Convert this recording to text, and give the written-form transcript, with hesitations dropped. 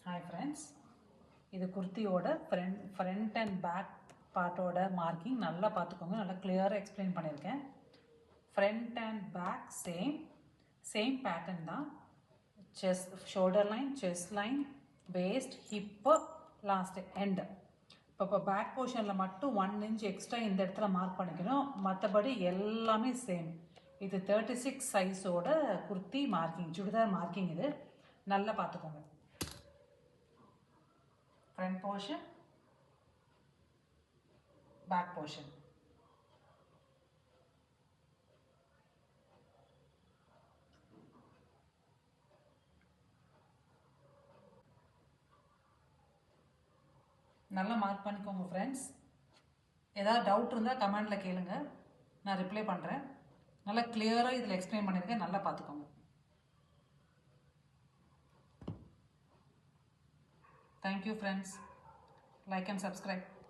Hi friends, இது குர்த்தியோட front and back பார்ட்டோட மார்க்கிங் நல்லா பார்த்துக்கோங்க. நல்லா கிளியராக எக்ஸ்பிளைன் பண்ணியிருக்கேன். Front and back same pattern தான். Chest, shoulder line, chest line, waist, hip, last end. இப்போ பேக் போர்ஷனில் மட்டும் 1 inch எக்ஸ்ட்ரா இந்த இடத்துல மார்க் பண்ணிக்கணும். மற்றபடி எல்லாமே சேம். இது 36 சைஸோட குர்த்தி மார்க்கிங், சுடிதார் மார்க்கிங். இது நல்லா பார்த்துக்கோங்க. Front portion, back portion. நல்லா மார்க் பண்ணிக்கோங்க ஃப்ரெண்ட்ஸ். ஏதாவது டவுட் இருந்தால் கமெண்டில் கேளுங்க, நான் ரிப்ளை பண்ணுறேன். நல்லா கிளியராக இதில் எக்ஸ்பிளைன் பண்ணியிருக்கேன். நல்லா பார்த்துக்கோங்க. Thank you friends. Like and subscribe.